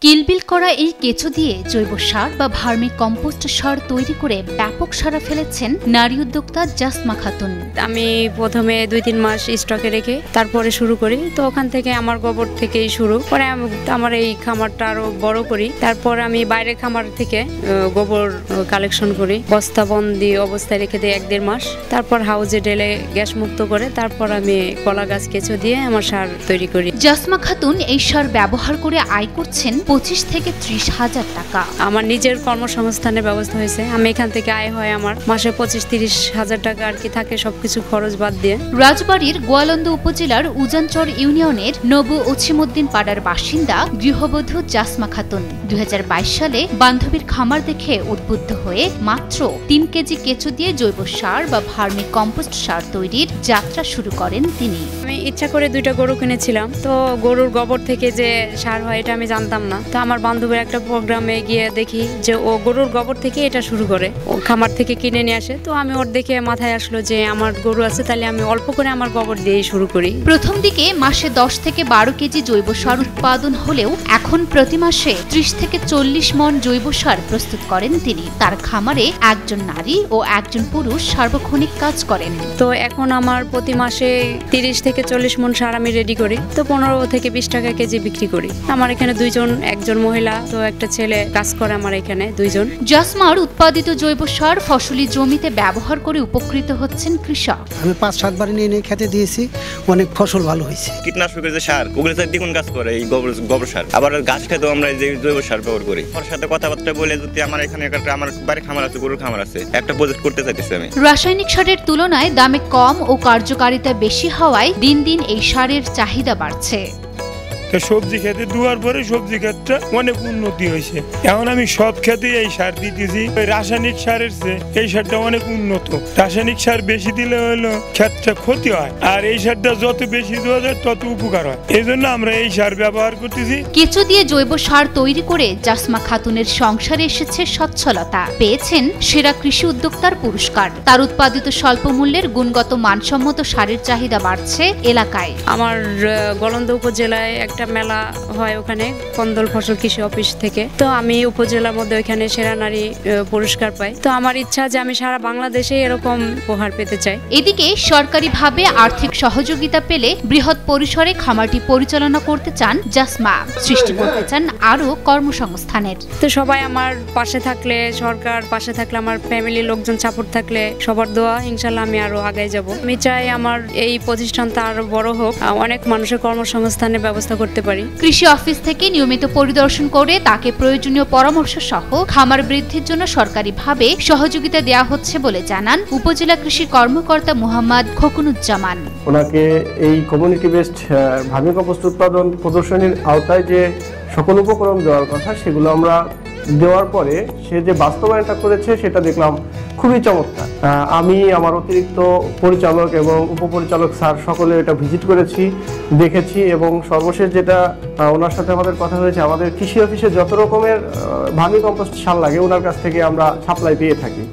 কিলবিল করা এই কেঁচো দিয়ে জৈব সার বা ভার্মি কম্পোস্ট সার তৈরি করে ব্যাপক সাড়া ফেলেছেন নারী উদ্যোক্তা জাসমা খাতুন। আমি প্রথমে 2-3 মাস স্টকে রেখে তারপরে শুরু করি। তো ওখান থেকে আমার গোবর থেকেই শুরু পরে আমার এই খামারটা আরো বড় করি। তারপর আমি বাইরের খামার থেকে গোবর কালেকশন করি, বস্তাবন্দি অবস্থায় রেখে দিই 1-1.5 মাস। তারপর হাউজে ঢেলে গ্যাস মুক্ত করে তারপর আমি কলা গাছ কেঁচো দিয়ে আমার সার তৈরি করি। জাসমা খাতুন এই সার ব্যবহার করে আয় করছেন 25 থেকে 30 হাজার টাকা। আমার নিজের কর্মসংস্থানের ব্যবস্থা হয়েছে। আমি এখান থেকে আয় হয় আমার মাসে 25-30 হাজার টাকা আর কি থাকে, সবকিছু খরচ বাদ দিয়ে। রাজবাড়ীর গোয়ালন্দ উপজেলার উজানচর ইউনিয়নের নবু ওছিমুদ্দিন পাড়ার বাসিন্দা গৃহবধূ জাসমা খাতুন 2022 সালে বান্ধবীর খামার দেখে উদ্বুদ্ধ হয়ে মাত্র 3 কেজি কেঁচো দিয়ে জৈব সার বা ভার্মি কম্পোস্ট সার তৈরির যাত্রা শুরু করেন তিনি। আমি ইচ্ছা করে 2টা গরু কিনেছিলাম। তো গরুর গোবর থেকে যে সার হয় এটা আমি জানতাম না। তো আমার বান্ধবীর একটা প্রোগ্রামে গিয়ে দেখি যে ও গরুর গোবর থেকে এটা শুরু করে, ও খামার থেকে কিনে নিয়ে আসে। তো আমি ওর দেখে মাথায় আসলো যে আমার গরু আছে, তাহলে আমি অল্প করে আমার গোবর দিয়ে শুরু করি। প্রথম দিকে মাসে 10 থেকে 12 কেজি জৈব সার উৎপাদন হলেও এখন প্রতি মাসে 30 থেকে 40 মণ জৈব সার প্রস্তুত করেন তিনি। তার খামারে একজন নারী ও একজন পুরুষ সার্বক্ষণিক কাজ করেন। তো এখন আমার প্রতি মাসে 30 থেকে 40 মণ সার আমি রেডি করি। তো 15 থেকে 20 টাকা কেজি বিক্রি করি। আমার এখানে একজন মহিলা তো একটা ছেলে কাজ করে আমার এখানে 2 জন। জাসমার উৎপাদিত জৈব সার ফসলি জমিতে ব্যবহার করে উপকৃত হচ্ছেন কৃষক। আমি 5-7 বার নিয়ে খেতে দিয়েছি, অনেক ফসল ভালো হয়েছে। কীটনাশকের যে সার ওগুলো দ্বিগুণ কাজ করে এই গোবর সার। আবার গাছ খেতেও আমরা এই যে জৈব সার ব্যবহার করি। ওর সাথে কথাবার্তা বলে যদি আমার এখানে আমার বাড়ি খামার আছে, গরুর খামার আছে, একটা প্রজেক্ট করতে চাইতেছি আমি। রাসায়নিক সারের তুলনায় দামে কম ও কার্যকারিতা বেশি হওয়ায় দিন দিন এই সারের চাহিদা বাড়ছে। সবজি খেতে দেওয়ার পরে সবজি ক্ষেতটা অনেক উন্নতি হয়েছে। এখন আমি সব খেতে এই সার দিতেছি। রাসায়নিক সারের চেয়ে এই সারটা অনেক উন্নত। রাসায়নিক সার বেশি দিলে হলো ক্ষেতটা ক্ষতি হয়, আর এই সারটা যত বেশি দেওয়া যায় তত উপকার হয়। এই জন্য আমরা এই সার ব্যবহার করতেছি। কেঁচো দিয়ে জৈব সার তৈরি করে জাসমা খাতুনের সংসারে এসেছে সচ্ছলতা। পেয়েছেন সেরা কৃষি উদ্যোক্তার পুরস্কার। তার উৎপাদিত স্বল্প মূল্যের গুণগত মানসম্মত সারের চাহিদা বাড়ছে এলাকায়। আমার গোয়ালন্দ উপজেলায় একটা মেলা হয়, ওখানে কন্দল ফসল কৃষি অফিস থেকে। তো আমি উপজেলার মধ্যে ওইখানে সেরা নারী পুরস্কার পাই। তো আমার ইচ্ছা যে আমি সারা বাংলাদেশে এরকম উপহার পেতে চাই। এদিকে সরকারিভাবে আর্থিক সহযোগিতা পেলে বৃহৎ পরিসরে খামারটি পরিচালনা করতে চান জাসমা। সৃষ্টি করতে চান আরো কর্মসংস্থানের। তো সবাই আমার পাশে থাকলে, সরকার পাশে থাকলে, আমার ফ্যামিলির লোকজন সাপোর্ট থাকলে, সবার দোয়া, ইনশাল্লাহ আমি আরো আগে যাব। আমি চাই আমার এই প্রতিষ্ঠানটা আরো বড় হোক, অনেক মানুষের কর্মসংস্থানের ব্যবস্থা করতে পারি। কৃষি অফিস থেকে নিয়মিত পরিদর্শন করে তাকে প্রয়োজনীয় পরামর্শ সহ খামার বৃদ্ধির জন্য সরকারিভাবে সহযোগিতা দেওয়া হচ্ছে বলে জানান উপজেলা কৃষি কর্মকর্তা মোহাম্মদ খোকনুজ্জামান। ওনাকে এই কমিউনিটি বেসড ভার্মি কম্পোস্ট উৎপাদন প্রদর্শনীর আওতায় যে সকল উপকরণ দেওয়ার কথা সেগুলো আমরা দেওয়ার পরে সে যে বাস্তবায়নটা করেছে সেটা দেখলাম খুবই চমৎকার। আমি আমার অতিরিক্ত পরিচালক এবং উপপরিচালক স্যার সকলে এটা ভিজিট করেছি, দেখেছি, এবং সর্বশেষ যেটা ওনার সাথে আমাদের কথা হয়েছে, আমাদের কৃষি অফিসে যত রকমের ভার্মি কম্পোস্ট সার লাগে ওনার কাছ থেকে আমরা সাপ্লাই পেয়ে থাকি।